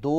2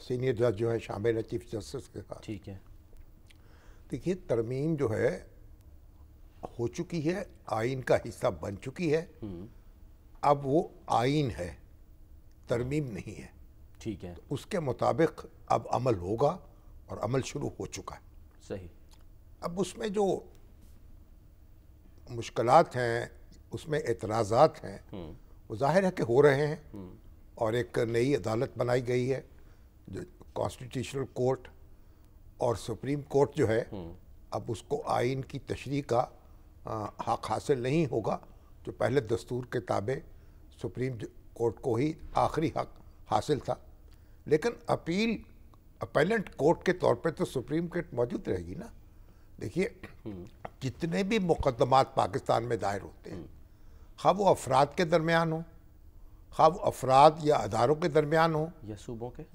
senior جج جو ہے شامل ہے چیف جسٹس کے ساتھ. ٹھیک ہے. دیکھیے ترمیم جو ہے ہو چکی ہے, آئین کا حصہ بن چکی ہے, اب وہ آئین ہے, ترمیم نہیں ہے. ٹھیک ہے. اس کے مطابق اب عمل ہوگا اور عمل شروع ہو چکا ہے. صحیح. اب اس میں جو مشکلات ہیں, اس میں اعتراضات ہیں, وہ ظاہر ہے کہ ہو رہے ہیں, اور ایک نئی عدالت بنائی گئی ہے جو کانسٹیٹیوشنل کورٹ, اور سپریم کورٹ جو ہے اب اس کو آئین کی تشریح کا حق حاصل نہیں ہوگا, جو پہلے دستور کے تابع سپریم کورٹ کو ہی آخری حق حاصل تھا. لیکن اپیلنٹ کورٹ کے طور پہ تو سپریم کورٹ موجود رہے گی نا. دیکھیے جتنے بھی مقدمات پاکستان میں دائر ہوتے ہیں, خواہ وہ افراد کے درمیان ہوں, خواہ وہ افراد یا اداروں کے درمیان ہوں,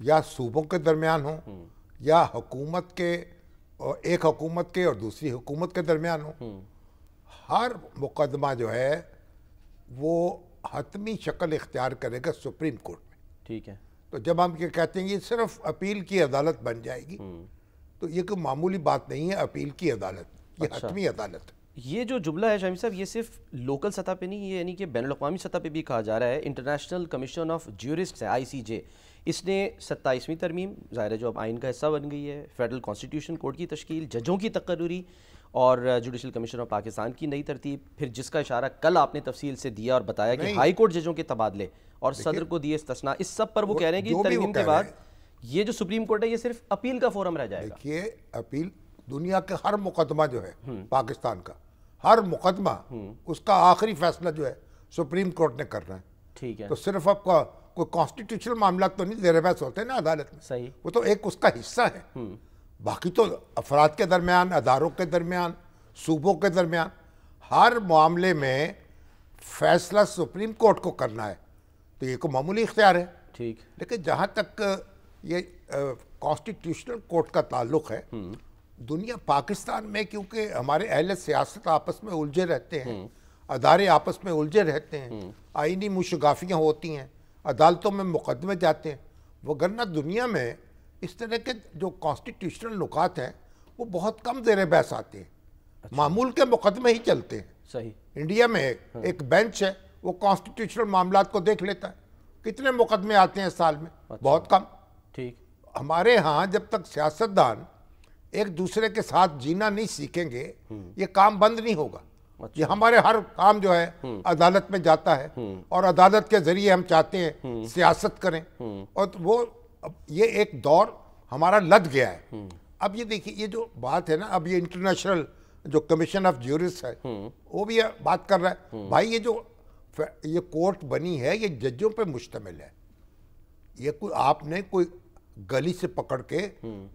یا صوبوں کے درمیان ہوں, یا حکومت کے ایک حکومت کے اور دوسری حکومت کے درمیان ہوں, ہر مقدمہ جو ہے وہ حتمی شکل اختیار کرے گا سپریم کورٹ میں. ٹھیک ہے. تو جب ہم یہ کہتے ہیں یہ صرف اپیل کی عدالت بن جائے گی, تو یہ کوئی معمولی بات نہیں ہے. اپیل کی عدالت یہ حتمی عدالت. یہ جو جملہ ہے شامی صاحب, یہ صرف لوکل سطح پہ نہیں, یہ یعنی کہ بین الاقوامی سطح پہ بھی کہا جا رہا ہے. انٹرنیشنل کمیشن آف جیورسٹس ہے, ICJ, اس نے 27ویں ترمیم ظاہر ہے جو اب آئین کا حصہ بن گئی ہے, فیڈرل کانسٹیٹیوشن کورٹ کی تشکیل, ججوں کی تقرری, اور جوڈیشل کمیشن آف پاکستان کی نئی ترتیب, پھر جس کا اشارہ کل آپ نے تفصیل سے دیا اور بتایا کہ ہائی کورٹ ججوں کے تبادلے اور صدر کو دیے استثناء, اس سب پر وہ کہہ رہے ہیں کہ ترمیم کے بعد یہ جو سپریم کورٹ ہے یہ صرف اپیل کا فورم رہ جائے گا. دیکھیے اپیل دنیا کے ہر مقدمہ جو ہے پاکستان کا, ہر مقدمہ اس کا آخری فیصلہ جو ہے سپریم کورٹ نے کرنا ہے. ٹھیک ہے. تو صرف اب کوئی کانسٹیٹیوشنل معاملات تو نہیں زیر بحث ہوتے ہیں نا عدالت میں. صحیح. وہ تو ایک اس کا حصہ ہے. باقی تو افراد کے درمیان, اداروں کے درمیان, صوبوں کے درمیان, ہر معاملے میں فیصلہ سپریم کورٹ کو کرنا ہے. تو یہ کوئی معمولی اختیار ہے. ٹھیک. لیکن جہاں تک یہ کانسٹیٹیوشنل کورٹ کا تعلق ہے, دنیا پاکستان میں کیونکہ ہمارے اہل سیاست آپس میں الجھے رہتے ہیں, ادارے آپس میں الجھے رہتے ہیں, آئینی مشگافیاں ہوتی ہیں, عدالتوں میں مقدمے جاتے ہیں, وگرنہ دنیا میں اس طرح کے جو کانسٹیٹیوشنل نکات ہیں وہ بہت کم زیر بحث آتے ہیں. معمول کے مقدمے ہی چلتے ہیں. صحیح. انڈیا میں ایک بینچ ہے, وہ کانسٹیٹیوشنل معاملات کو دیکھ لیتا ہے. کتنے مقدمے آتے ہیں سال میں؟ بہت کم. ٹھیک. ہمارے ہاں جب تک سیاستدان ایک دوسرے کے ساتھ جینا نہیں سیکھیں گے, یہ کام بند نہیں ہوگا. یہ ہمارے ہر کام جو ہے عدالت میں جاتا ہے, اور عدالت کے ذریعے ہم چاہتے ہیں سیاست کریں, اور وہ یہ ایک دور ہمارا لد گیا ہے. اب یہ دیکھیے یہ جو بات ہے نا, اب یہ انٹرنیشنل جو کمیشن آف جیورسٹس ہے وہ بھی بات کر رہا ہے, بھائی یہ جو یہ کورٹ بنی ہے یہ ججوں پہ مشتمل ہے. یہ کوئی آپ نے کوئی گلی سے پکڑ کے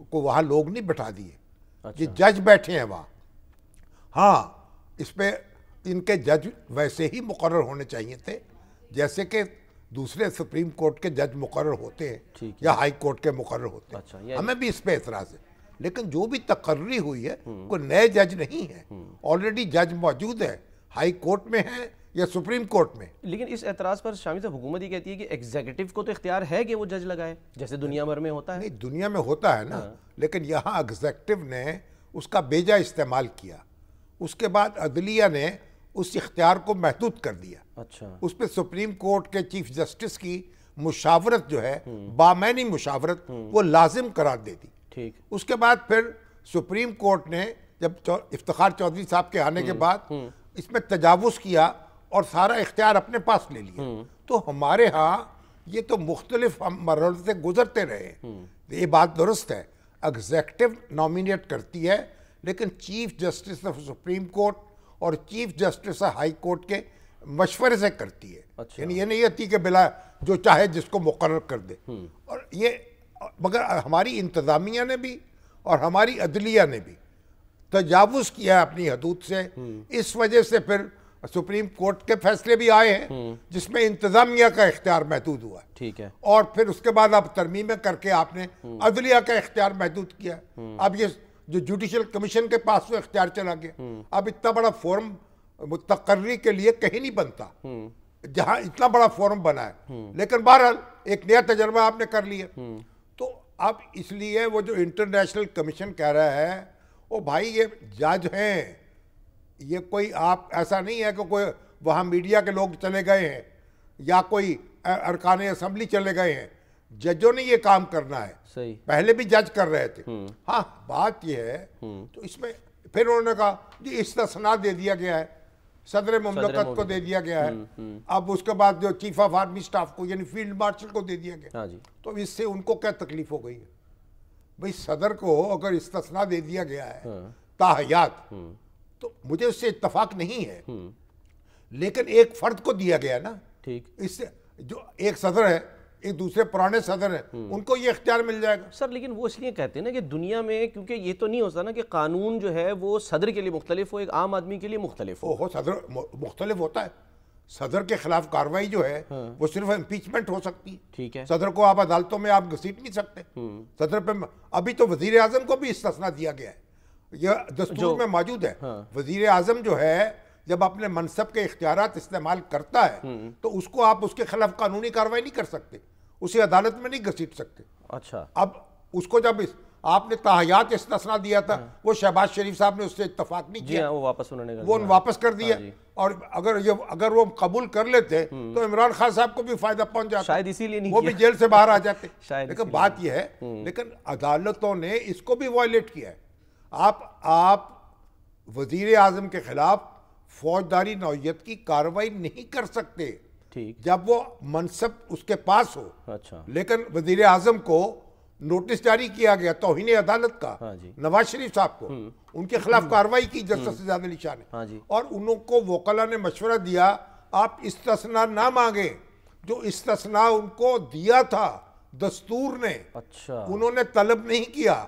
کو وہاں لوگ نہیں بٹھا دیے, یہ جج بیٹھے ہیں وہاں. ہاں اس پہ ان کے جج ویسے ہی مقرر ہونے چاہیے تھے جیسے کہ دوسرے سپریم کورٹ کے جج مقرر ہوتے ہیں یا ہائی کورٹ کے مقرر ہوتے ہیں. ہمیں بھی اس پہ اعتراض ہے, لیکن جو بھی تقرری ہوئی ہے کوئی نئے جج نہیں ہے, آلریڈی جج موجود ہے, ہائی کورٹ میں ہے یا سپریم کورٹ میں. لیکن اس اعتراض پر شامی صاحب حکومت ہی کہتی ہے کہ ایگزیکٹو کو تو اختیار ہے کہ وہ جج لگائے, جیسے دنیا بھر میں ہوتا ہے. نہیں دنیا میں ہوتا ہے نا, لیکن یہاں ایگزیکٹو نے اس کا بیجا استعمال کیا, اس کے بعد عدلیہ نے اس اختیار کو محدود کر دیا. اچھا. اس پہ سپریم کورٹ کے چیف جسٹس کی مشاورت جو ہے, بامعنی مشاورت, وہ لازم قرار دے دی. ٹھیک. اس کے بعد پھر سپریم کورٹ نے جب افتخار چودھری صاحب کے آنے کے بعد اس میں تجاوز کیا اور سارا اختیار اپنے پاس لے لیا. تو ہمارے ہاں یہ تو مختلف مراحل سے گزرتے رہے. یہ بات درست ہے, ایگزیکٹو نامینیٹ کرتی ہے, لیکن chief justice of supreme court اور chief justice of high court کے مشورے سے کرتی ہے. یعنی یہ نہیں ہوتی کہ بلا جو چاہے جس کو مقرر کر دے. اور یہ مگر ہماری انتظامیہ نے بھی اور ہماری عدلیہ نے بھی تجاوز کیا ہے اپنی حدود سے. اس وجہ سے پھر سپریم کورٹ کے فیصلے بھی آئے ہیں جس میں انتظامیہ کا اختیار محدود ہوا. ٹھیک ہے. اور پھر اس کے بعد اب ترمیمیں کر کے آپ نے عدلیہ کا اختیار محدود کیا. اب یہ جو جوڈیشل کمیشن کے پاس وہ اختیار چلا گیا. اب اتنا بڑا فورم تقرری کے لیے کہیں نہیں بنتا جہاں اتنا بڑا فورم بنا ہے. لیکن بہرحال ایک نیا تجربہ آپ نے کر لیا. تو اب اس لیے وہ جو انٹرنیشنل کمیشن کہہ رہا ہے وہ بھائی یہ جج ہیں، یہ کوئی آپ ایسا نہیں ہے کہ کوئی وہاں میڈیا کے لوگ چلے گئے ہیں یا کوئی ارکان اسمبلی چلے گئے ہیں، ججوں نے یہ کام کرنا ہے. صحیح. پہلے بھی جج کر رہے تھے. ہاں بات یہ ہے تو اس میں پھر انہوں نے کہا جی استثناء دے دیا گیا ہے، صدر مملکت کو دے دیا گیا ہے، اب اس کے بعد جو چیف آف آرمی سٹاف کو یعنی فیلڈ مارشل کو دے دیا گیا. تو اس سے ان کو کیا تکلیف ہو گئی ہے؟ بھئی صدر کو اگر استثناء دے دیا گیا ہے تاحیات تو مجھے اس سے اتفاق نہیں ہے، لیکن ایک فرد کو دیا گیا نا. ٹھیک. اس سے جو ایک صدر ہے، ایک دوسرے پرانے صدر ہیں، ان کو یہ اختیار مل جائے گا. سر لیکن وہ اس لیے کہتے ہیں نا کہ دنیا میں کیونکہ یہ تو نہیں ہوتا نا کہ قانون جو ہے وہ صدر کے لیے مختلف ہو، ایک عام آدمی کے لیے مختلف ہو. صدر مختلف ہوتا ہے. صدر کے خلاف کارروائی جو ہے وہ صرف امپیچمنٹ ہو سکتی ہے. ٹھیک ہے. صدر کو آپ عدالتوں میں آپ گھسیٹ نہیں سکتے. صدر پہ ابھی تو وزیر اعظم کو بھی استثناء دیا گیا ہے، یہ دستور میں موجود ہے. وزیر اعظم جو ہے جب اپنے منصب کے اختیارات استعمال کرتا ہے تو اس کو آپ اس کے خلاف قانونی کارروائی نہیں کر سکتے، اسے عدالت میں نہیں گھسیٹ سکتے. اچھا. اب اس کو جب آپ نے تاحیات استثناء دیا تھا وہ شہباز شریف صاحب نے اس سے اتفاق نہیں کیا، وہ واپس انہوں نے واپس کر دیا. اور اگر وہ قبول کر لیتے تو عمران خان صاحب کو بھی فائدہ پہنچ جاتا، شاید اسی لیے نہیں، وہ بھی جیل سے باہر آ جاتے. لیکن بات یہ ہے لیکن عدالتوں نے اس کو بھی وائلیٹ کیا ہے. آپ وزیر اعظم کے خلاف فوجداری نوعیت کی کارروائی نہیں کر سکتے جب وہ منصب اس کے پاس ہو. اچھا. لیکن وزیر اعظم کو نوٹس جاری کیا گیا توہین عدالت کا نواز شریف صاحب کو، ان کے خلاف کارروائی کی جسٹس زیاد علی شاہ نے، اور انہوں کو وکلا نے مشورہ دیا آپ استثناء نہ مانگیں. جو استثناء ان کو دیا تھا دستور نے، انہوں نے طلب نہیں کیا.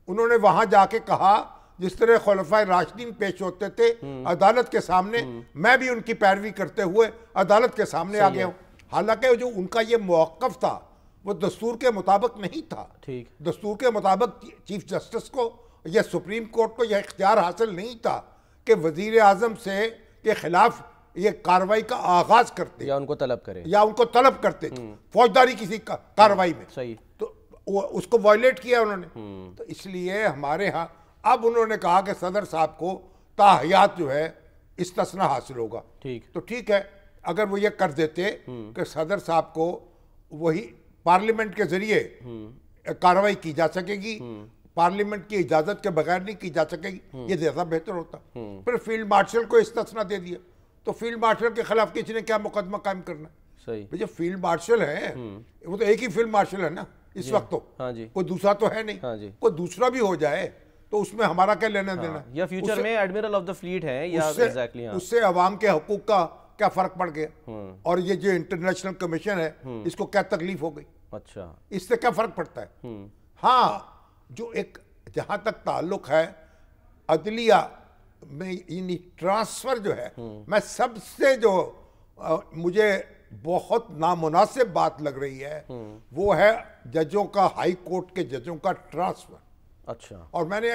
انہوں نے وہاں جا کے کہا جس طرح خلفائے راشدین پیش ہوتے تھے عدالت کے سامنے، میں بھی ان کی پیروی کرتے ہوئے عدالت کے سامنے آ گیا ہوں. حالانکہ جو ان کا یہ موقف تھا وہ دستور کے مطابق نہیں تھا. دستور کے مطابق چیف جسٹس کو یا سپریم کورٹ کو یہ اختیار حاصل نہیں تھا کہ وزیر اعظم سے کے خلاف یہ کارروائی کا آغاز کرتے یا ان کو طلب کرتے فوجداری کسی کارروائی میں. صحیح. تو اس کو وائلیٹ کیا انہوں نے. تو اس لیے ہمارے ہاں اب انہوں نے کہا کہ صدر صاحب کو تاحیات جو ہے استثناء حاصل ہوگا. تو ٹھیک ہے اگر وہ یہ کر دیتے کہ صدر صاحب کو وہی پارلیمنٹ کے ذریعے کارروائی کی جا سکے گی، پارلیمنٹ کی اجازت کے بغیر نہیں کی جا سکے گی، یہ زیادہ بہتر ہوتا. پھر فیلڈ مارشل کو استثناء دے دیا تو فیلڈ مارشل کے خلاف کسی نے کیا مقدمہ قائم کرنا. جو فیلڈ مارشل ہے وہ تو ایک ہی فیلڈ مارشل ہے نا اس وقت، تو کوئی دوسرا تو ہے نہیں. کوئی دوسرا بھی ہو جائے تو اس میں ہمارا کیا لینا دینا، یا فیوچر میں ایڈمرل آف دا فلیٹ ہے یا اس سے عوام کے حقوق کا کیا فرق پڑ گیا. اور یہ جو انٹرنیشنل کمیشن ہے اس کو کیا تکلیف ہو گئی. اچھا. اس سے کیا فرق پڑتا ہے. ہاں جو ایک جہاں تک تعلق ہے عدلیہ میں یعنی ٹرانسفر جو ہے، میں سب سے جو مجھے بہت نامناسب بات لگ رہی ہے وہ ہے ججوں کا، ہائی کورٹ کے ججوں کا ٹرانسفر. اچھا. اور میں نے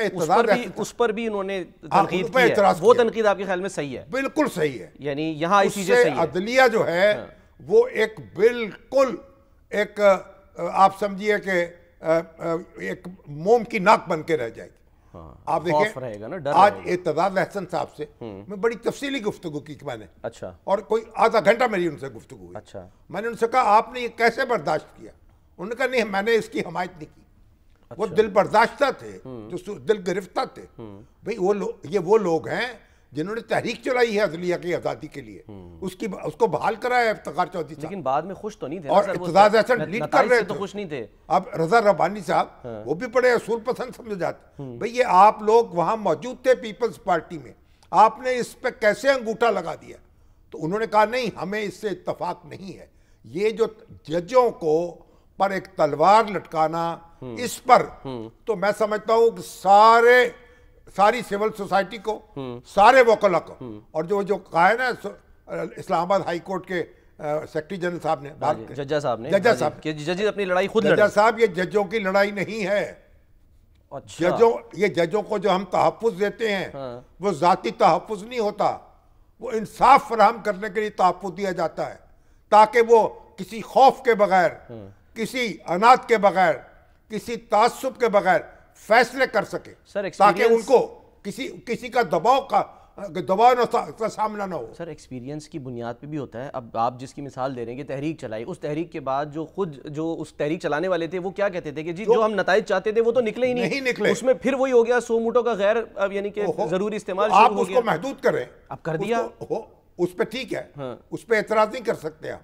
اس پر بھی انہوں نے تنقید کی ہے. وہ تنقید آپ کے خیال میں صحیح ہے؟ بالکل صحیح ہے. یعنی یہاں اس سے عدلیہ جو ہے وہ ایک بالکل ایک آپ سمجھیے کہ ایک موم کی ناک بن کے رہ جائے گی. آپ دیکھیں آج اعتزاز احسن صاحب سے میں بڑی تفصیلی گفتگو کی میں نے. اچھا. اور کوئی آدھا گھنٹہ میری ان سے گفتگو ہوئی. اچھا. میں نے ان سے کہا آپ نے یہ کیسے برداشت کیا؟ انہوں نے کہا نہیں میں نے اس کی حمایت نہیں کی. وہ دل برداشتہ تھے، جو دل گرفتہ تھے. بھئی وہ لوگ ہیں جنہوں نے تحریک چلائی ہے عدلیہ کی آزادی کے لیے، اس کو بحال کرا ہے افتخار چودھری صاحب. لیکن بعد میں خوش تو نہیں تھے اور اعتزاز احسن لیڈ کر رہے تھے، خوش نہیں تھے. اب رضا ربانی صاحب وہ بھی بڑے اصول پسند سمجھے جاتے. بھئی یہ آپ لوگ وہاں موجود تھے پیپلز پارٹی میں، آپ نے اس پہ کیسے انگوٹھا لگا دیا؟ تو انہوں نے کہا نہیں ہمیں اس سے اتفاق نہیں ہے. یہ جو ججوں کو پر ایک تلوار لٹکانا اس پر، تو میں سمجھتا ہوں کہ ساری سول سوسائٹی کو، سارے وکلا کو، اور جو کہا ہے نا اسلام آباد ہائی کورٹ کے سیکرٹری جنرل صاحب نے، ججا صاحب کہ ججز اپنی لڑائی خود لڑیں. ججا صاحب یہ ججوں کی لڑائی نہیں ہے. یہ ججوں کو جو ہم تحفظ دیتے ہیں وہ ذاتی تحفظ نہیں ہوتا، وہ انصاف فراہم کرنے کے لیے تحفظ دیا جاتا ہے تاکہ وہ کسی خوف کے بغیر، کسی عناد کے بغیر، کسی تعصب کے بغیر فیصلے کر سکے سر تاکہ ان کو کسی کا دباؤ کا سامنا نہ ہو. سر ایکسپیرینس کی بنیاد پہ بھی ہوتا ہے. اب آپ جس کی مثال دے رہے ہیں کہ تحریک چلائی, اس تحریک کے بعد جو اس تحریک چلانے والے تھے وہ کیا کہتے تھے کہ جی جو ہم نتائج چاہتے تھے وہ تو نکلے ہی نہیں نکلے. اس میں پھر وہی ہو گیا سو موٹو کا غیر یعنی کہ ضروری استعمال آپ اس کو محدود کریں. اب کر دیا اس پہ ٹھیک ہے, اس پہ اعتراض نہیں کر سکتے آپ,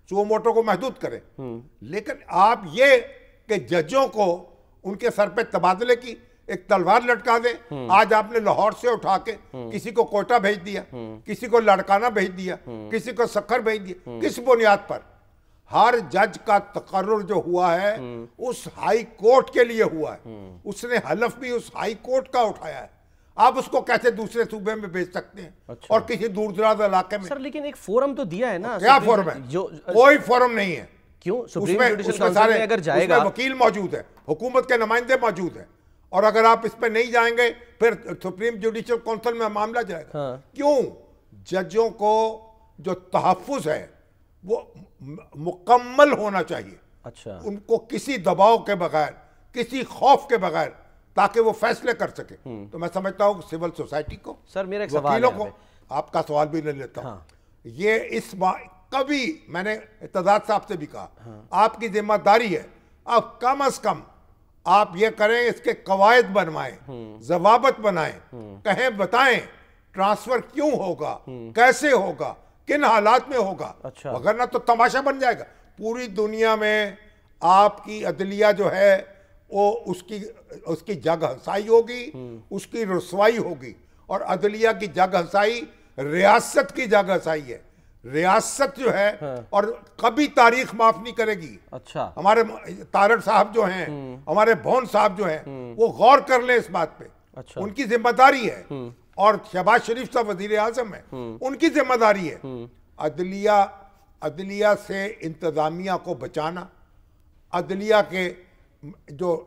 سو موٹو کو محدود کریں, لیکن آپ یہ کہ ججوں کو ان کے سر پہ تبادلے کی ایک تلوار لٹکا دیں. آج آپ نے لاہور سے اٹھا کے کسی کو کوئٹہ بھیج دیا, کسی کو لاڑکانہ بھیج دیا, کسی کو سکھر بھیج دیا. کس بنیاد پر؟ ہر جج کا تقرر جو ہوا ہے اس ہائی کورٹ کے لیے ہوا ہے, اس نے حلف بھی اس ہائی کورٹ کا اٹھایا ہے. آپ اس کو کیسے دوسرے صوبے میں بھیج سکتے ہیں اور کسی دور دراز علاقے میں؟ سر لیکن ایک فورم تو دیا ہے نا. کیا فورم ہے؟ کوئی فورم نہیں ہے. کیوں؟ اس سپریم میں جوڈیشل کونسل میں اگر جائے گا, اس میں وکیل موجود ہے, حکومت کے نمائندے موجود ہیں, اور اگر آپ اس پہ نہیں جائیں گے پھر سپریم جوڈیشل کونسل میں معاملہ جائے گا. کیوں؟ ججوں کو جو تحفظ ہے وہ مکمل ہونا چاہیے. اچھا, ان کو کسی دباؤ کے بغیر, کسی خوف کے بغیر, تاکہ وہ فیصلے کر سکے. تو میں سمجھتا ہوں کہ سول سوسائٹی کو, سر میرا ایک سوال وکیلوں کو, آپ کا سوال بھی لے لیتا ہوں, یہ اس کبھی میں نے اتحاد صاحب سے بھی کہا, آپ کی ذمہ داری ہے اب کم از کم آپ یہ کریں, اس کے قواعد بنوائیں, ضوابط بنائیں, کہیں بتائیں ٹرانسفر کیوں ہوگا, کیسے ہوگا, کن حالات میں ہوگا. وگرنہ تو تماشا بن جائے گا. پوری دنیا میں آپ کی عدلیہ جو ہے وہ اس کی جگ ہنسائی ہوگی, اس کی رسوائی ہوگی. اور عدلیہ کی جگ ہنسائی ریاست کی جگ ہنسائی ہے. ریاست جو ہے اور کبھی تاریخ معاف نہیں کرے گی. اچھا, ہمارے تارڑ صاحب جو ہیں, ہمارے بھون صاحب جو ہیں, وہ غور کر لیں اس بات پہ. ان کی ذمہ داری ہے, اور شہباز شریف صاحب وزیر اعظم ہیں, ان کی ذمہ داری ہے عدلیہ سے انتظامیہ کو بچانا, عدلیہ کے جو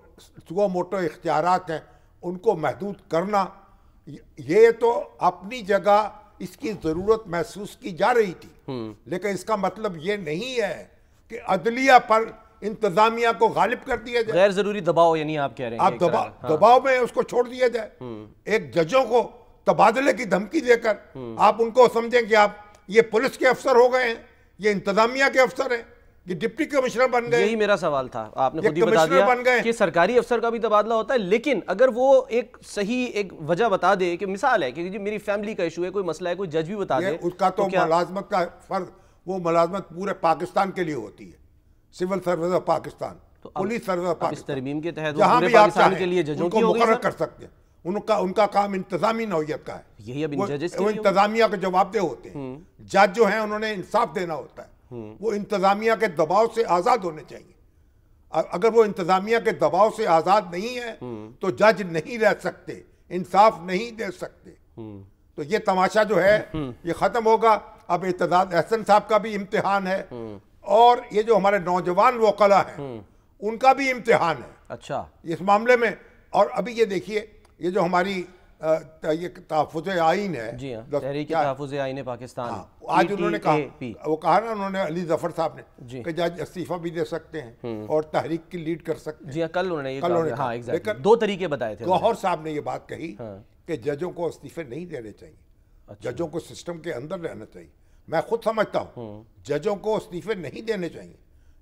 سو موٹو اختیارات ہیں ان کو محدود کرنا. یہ تو اپنی جگہ اس کی ضرورت محسوس کی جا رہی تھی, لیکن اس کا مطلب یہ نہیں ہے کہ عدلیہ پر انتظامیہ کو غالب کر دیا جائے. غیر ضروری دباؤ یعنی آپ کہہ رہے ہیں, آپ دباؤ میں اس کو چھوڑ دیا جائے. ایک ججوں کو تبادلے کی دھمکی دے کر آپ ان کو سمجھیں کہ آپ یہ پولیس کے افسر ہو گئے ہیں, یہ انتظامیہ کے افسر ہیں, یہ ڈپٹی کمشنر بن گئے. یہی میرا سوال تھا, آپ نے خود ہی بتا دیا کہ سرکاری افسر کا بھی تبادلہ ہوتا ہے, لیکن اگر وہ ایک صحیح ایک وجہ بتا دے کہ مثال ہے کہ جی میری فیملی کا ایشو ہے, کوئی مسئلہ ہے, کوئی جج بھی بتا دے, اس کا تو ملازمت کا فرض, وہ ملازمت پورے پاکستان کے لیے ہوتی ہے. Civil service of Pakistan, police service of Pakistan, اس ترمیم کے تحت جہاں بھی آپ چاہیں کے لیے ججوں کو مقرر کر سکتے ہیں. ان کا کام انتظامی نوعیت کا ہے. یہی اب وہ انتظامیہ کے جواب دہ ہوتے ہیں. جج جو ہیں انہوں نے انصاف دینا ہوتا ہے, وہ انتظامیہ کے دباؤ سے آزاد ہونے چاہیے. اگر وہ انتظامیہ کے دباؤ سے آزاد نہیں ہے تو جج نہیں رہ سکتے, انصاف نہیں دے سکتے. تو یہ تماشا جو ہے یہ ختم ہوگا. اب اعتداد احسن صاحب کا بھی امتحان ہے, اور یہ جو ہمارے نوجوان وکلا ہیں ان کا بھی امتحان ہے. اچھا, اس معاملے میں. اور ابھی یہ دیکھیے, یہ جو ہماری یہ تحفظ آئین ہے, جی ہاں, تحریک تحفظ آئین پاکستان, آج انہوں نے کہا, وہ کہا نا انہوں نے, علی ظفر صاحب نے, کہ جج استعفیٰ بھی دے سکتے ہیں اور تحریک کی لیڈ کر سکتے ہیں. جی ہاں, کل انہوں نے یہ کہا, لیکن دو طریقے بتائے تھے. گوہر صاحب نے یہ بات کہی کہ ججوں کو استعفے نہیں دینے چاہیے, ججوں کو سسٹم کے اندر رہنا چاہیے. میں خود سمجھتا ہوں ججوں کو استعفے نہیں دینے چاہیے.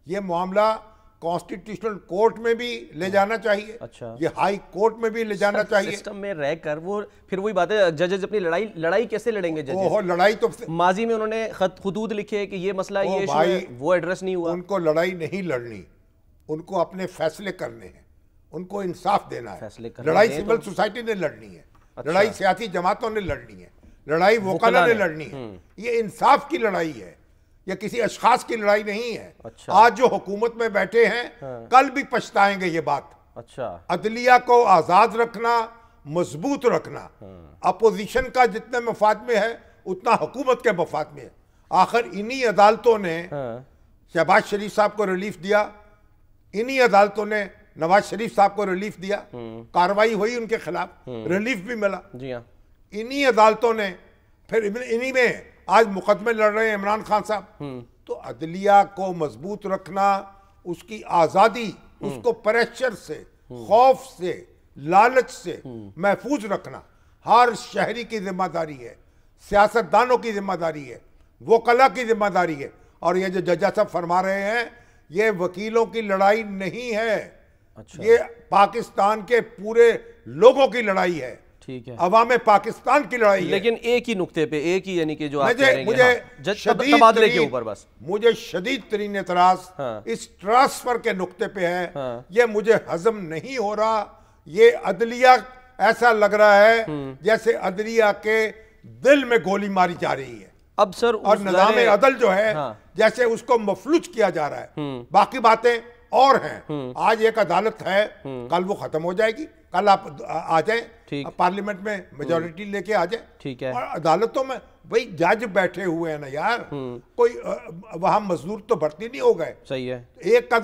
یہ معاملہ کانسٹیٹیوشنل کورٹ میں بھی لے جانا چاہیے, یہ ہائی کورٹ میں بھی لے جانا چاہیے. سسٹم میں رہ کر وہ پھر وہی بات ہے, ججز اپنی لڑائی کیسے لڑیں گے؟ ججز لڑائی تو ماضی میں انہوں نے خطوط لکھے کہ یہ مسئلہ یہ ایشو ہے, وہ ایڈریس نہیں ہوا. ان کو لڑائی نہیں لڑنی, ان کو اپنے فیصلے کرنے ہیں, ان کو انصاف دینا ہے. لڑائی سول سوسائٹی نے لڑنی ہے, لڑائی سیاسی جماعتوں نے لڑنی ہے, لڑائی وکلا نے لڑنی ہے. یہ انصاف کی لڑائی ہے, یہ کسی اشخاص کی لڑائی نہیں ہے. آج جو حکومت میں بیٹھے ہیں کل بھی پچھتائیں گے یہ بات. عدلیہ کو آزاد رکھنا, مضبوط رکھنا, اپوزیشن کا جتنے مفاد میں ہے اتنا حکومت کے مفاد میں ہے. آخر انہی عدالتوں نے شہباز شریف صاحب کو ریلیف دیا, انہی عدالتوں نے نواز شریف صاحب کو ریلیف دیا, کاروائی ہوئی ان کے خلاف, ریلیف بھی ملا. انہی عدالتوں نے پھر انہی میں آج مقدمے لڑ رہے ہیں عمران خان صاحب. تو عدلیہ کو مضبوط رکھنا, اس کی آزادی اس کو پریشر سے، خوف سے، لالچ سے محفوظ رکھنا ہر شہری کی ذمہ داری ہے، سیاستدانوں کی ذمہ داری ہے، وکلا کی ذمہ داری ہے. اور یہ جو ججا صاحب فرما رہے ہیں یہ وکیلوں کی لڑائی نہیں ہے، یہ پاکستان کے پورے لوگوں کی لڑائی ہے، ٹھیک ہے، عوام پاکستان کی لڑائی ہے. لیکن ایک ہی نقطے پہ، ایک ہی یعنی کہ جو آپ کہہ رہے ہیں مجھے تبادلے کے اوپر بس مجھے شدید ترین اعتراض اس ٹرانسفر کے نقطے پہ ہے. یہ مجھے ہضم نہیں ہو رہا. یہ عدلیہ ایسا لگ رہا ہے جیسے عدلیہ کے دل میں گولی ماری جا رہی ہے. اب سر اور نظام عدل جو ہے جیسے اس کو مفلوج کیا جا رہا ہے. باقی باتیں اور ہیں. آج ایک عدالت ہے، کل وہ ختم ہو جائے گی. کل آپ آ جائیں پارلیمنٹ میں میجورٹی لے کے آ جائیں. ٹھیک ہے، اور عدالتوں میں بھئی جج بیٹھے ہوئے ہیں نا یار، کوئی وہاں مزدور تو بھرتی نہیں ہو گئے. صحیح ہے. ایک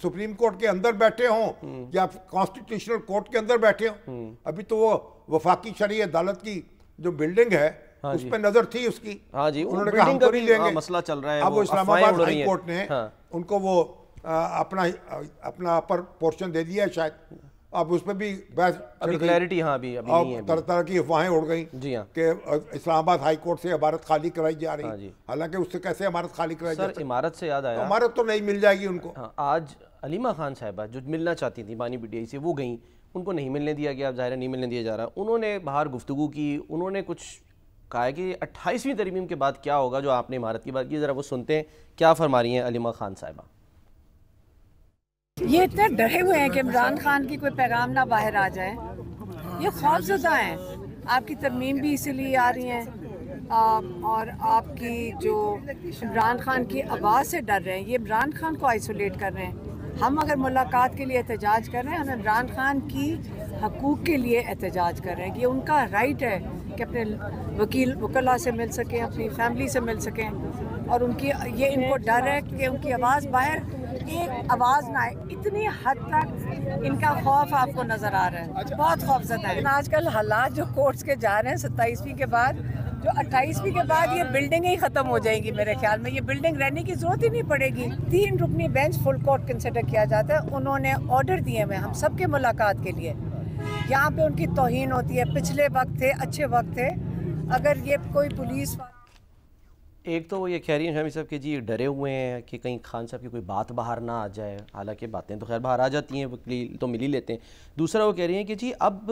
سپریم کورٹ کے اندر بیٹھے ہوں یا کانسٹیٹیوشنل کورٹ کے اندر بیٹھے ہوں. ابھی تو وہ وفاقی شرعی عدالت کی جو بلڈنگ ہے اس پہ نظر تھی اس کی. ہاں جی، انہوں نے کہا ہم تو نہیں لیں گے. مسئلہ چل رہا ہے. اب وہ اسلام آباد ہائی کورٹ نے ان کو وہ اپنا اپر پورشن دے دیا ہے شاید. اب اس پہ بھی ابھی کلیئرٹی ابھی نہیں ہے. طرح طرح کی افواہیں اڑ گئیں جی ہاں کہ اسلام آباد ہائی کورٹ سے عمارت خالی کرائی جا رہی. حالانکہ اس سے کیسے عمارت خالی کرائی جا سر؟ عمارت سے یاد آیا، عمارت تو نہیں مل جائے گی ان کو. آج علیمہ خان صاحبہ جو ملنا چاہتی تھی بانی پی ٹی آئی سے، وہ گئیں، ان کو نہیں ملنے دیا گیا. اب ظاہر ہے نہیں ملنے دیا جا رہا. انہوں نے باہر گفتگو کی، انہوں نے کچھ کہا ہے کہ 28ویں ترمیم کے بعد کیا ہوگا. جو آپ نے عمارت کی بات کی، ذرا وہ سنتے ہیں کیا فرما رہی ہیں علیمہ خان صاحبہ. یہ اتنے ڈرے ہوئے ہیں کہ عمران خان کی کوئی پیغام نہ باہر آ جائے. یہ خوفزدہ ہیں. آپ کی ترمیم بھی اسی لیے آ رہی ہیں اور آپ کی جو عمران خان کی آواز سے ڈر رہے ہیں. یہ عمران خان کو آئسولیٹ کر رہے ہیں. ہم اگر ملاقات کے لیے احتجاج کر رہے ہیں، ہم عمران خان کی حقوق کے لیے احتجاج کر رہے ہیں. یہ ان کا رائٹ ہے کہ اپنے وکلا سے مل سکیں، اپنی فیملی سے مل سکیں. اور یہ ان کو ڈر ہے کہ ان کی آواز باہر ایک آواز نہ آئے. اتنی حد تک ان کا خوف آپ کو نظر آ رہا ہے. بہت خوف زدہ ہے. آج کل حالات جو کورٹس کے جا رہے ہیں 27ویں کے بعد، جو 28ویں کے بعد یہ بلڈنگیں ہی ختم ہو جائیں گی. میرے خیال میں یہ بلڈنگ رہنے کی ضرورت ہی نہیں پڑے گی. 3 رکنی بینچ فل کورٹ کنسیڈر کیا جاتا ہے. انہوں نے آرڈر دیے ہوئے ہم سب کے ملاقات کے لیے. یہاں پہ ان کی توہین ہوتی ہے. پچھلے وقت تھے، اچھے وقت تھے. اگر یہ کوئی پولیس ایک تو وہ یہ کہہ رہی ہیں شامی صاحب کہ جی ڈرے ہوئے ہیں کہ کہیں خان صاحب کی کوئی بات باہر نہ آ جائے. حالانکہ باتیں تو خیر باہر آ جاتی ہیں، وکیل تو مل ہی لیتے ہیں. دوسرا وہ کہہ رہی ہیں کہ جی اب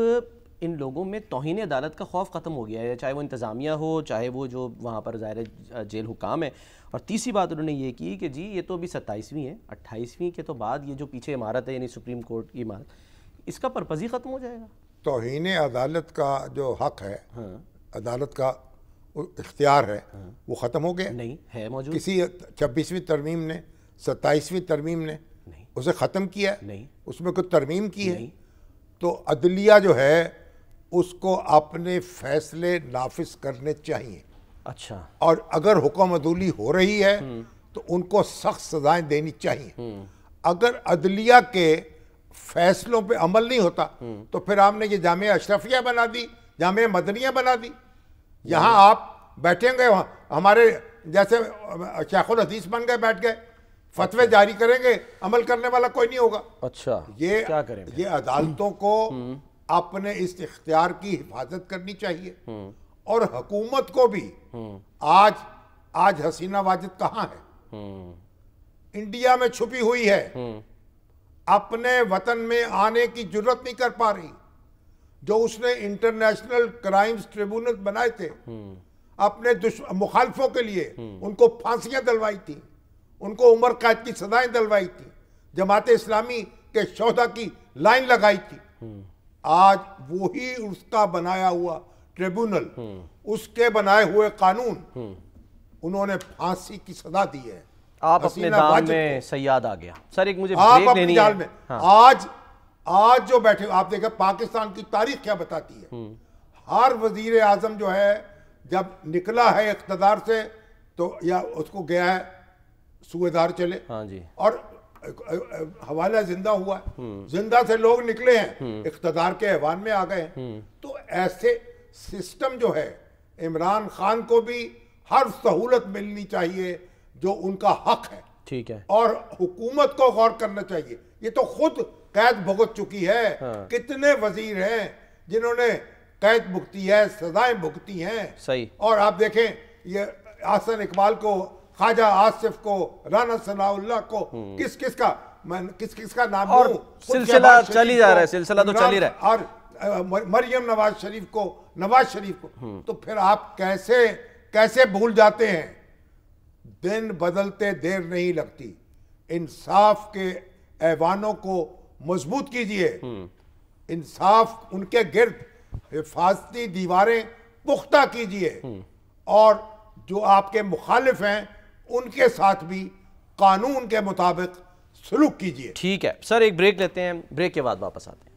ان لوگوں میں توہین عدالت کا خوف ختم ہو گیا ہے، چاہے وہ انتظامیہ ہو، چاہے وہ جو وہاں پر ظاہر جیل حکام ہے. اور تیسری بات انہوں نے یہ کی کہ جی یہ تو ابھی 27ویں ہے، 28ویں کے تو بعد یہ جو پیچھے عمارت ہے یعنی سپریم کورٹ کی عمارت، اس کا پرپز ہی ختم ہو جائے گا. توہین عدالت کا جو حق ہے، عدالت کا اختیار ہے، وہ ختم ہو گیا نہیں ہے موجود. کسی 26ویں ترمیم نے، 27ویں ترمیم نے اسے ختم کیا نہیں، اس میں کوئی ترمیم کی ہے. تو عدلیہ جو ہے اس کو اپنے فیصلے نافذ کرنے چاہیے. اچھا. اور اگر حکم عدولی ہو رہی ہے تو ان کو سخت سزائیں دینی چاہیے. اگر عدلیہ کے فیصلوں پہ عمل نہیں ہوتا تو پھر آپ نے یہ جامعہ اشرفیہ بنا دی، جامعہ مدنیہ بنا دی. یہاں آپ بیٹھیں گے، ہمارے جیسے شیخ الحدیث بن گئے، بیٹھ گئے، فتوے جاری کریں گے، عمل کرنے والا کوئی نہیں ہوگا. اچھا یہ عدالتوں کو اپنے اس اختیار کی حفاظت کرنی چاہیے. اور حکومت کو بھی آج حسینہ واجد کہاں ہے؟ انڈیا میں چھپی ہوئی ہے، اپنے وطن میں آنے کی جرت نہیں کر پا رہی. جو اس نے انٹرنیشنل کرائمز ٹریبونل بنائے تھے اپنے مخالفوں کے لیے، ان کو پھانسیاں دلوائی تھی، ان کو عمر قید کی سزائیں دلوائی تھی، جماعت اسلامی کے شہداء کی لائن لگائی تھی. آج وہی اس کا بنایا ہوا ٹریبونل، اس کے بنائے ہوئے قانون، انہوں نے پھانسی کی سزا دی ہے. آپ اپنے دام میں سیاد آ گیا. سر ایک مجھے آپ بریک اپنی لینی جال ہے. میں آج جو بیٹھے، آپ دیکھیں پاکستان کی تاریخ کیا بتاتی ہے. ہر وزیر اعظم جو ہے جب نکلا ہے اقتدار سے تو یا اس کو گیا ہے صوبے دار چلے، اور حوالہ زندہ ہوا ہے، زندہ سے لوگ نکلے ہیں، اقتدار کے ایوان میں آ گئے ہیں. تو ایسے سسٹم جو ہے، عمران خان کو بھی ہر سہولت ملنی چاہیے جو ان کا حق ہے. ٹھیک ہے. اور حکومت کو غور کرنا چاہیے. یہ تو خود قید بھگت چکی ہے. کتنے وزیر ہیں جنہوں نے قید بھگتی ہے, سزائیں بھگتی ہیں. صحیح. اور آپ دیکھیں یہ احسن اقبال کو, خواجہ آصف کو, رانا ثناء اللہ کو, کس کس کا نام اور سلسلہ چل ہی جا رہا ہے, سلسلہ تو چل ہی رہا ہے. اور مریم نواز شریف کو, تو پھر آپ کیسے بھول جاتے ہیں. دن بدلتے دیر نہیں لگتی. انصاف کے ایوانوں کو مضبوط کیجئے, انصاف ان کے گرد حفاظتی دیواریں پختہ کیجئے, اور جو آپ کے مخالف ہیں ان کے ساتھ بھی قانون کے مطابق سلوک کیجئے. ٹھیک ہے سر, ایک بریک لیتے ہیں, بریک کے بعد واپس آتے ہیں.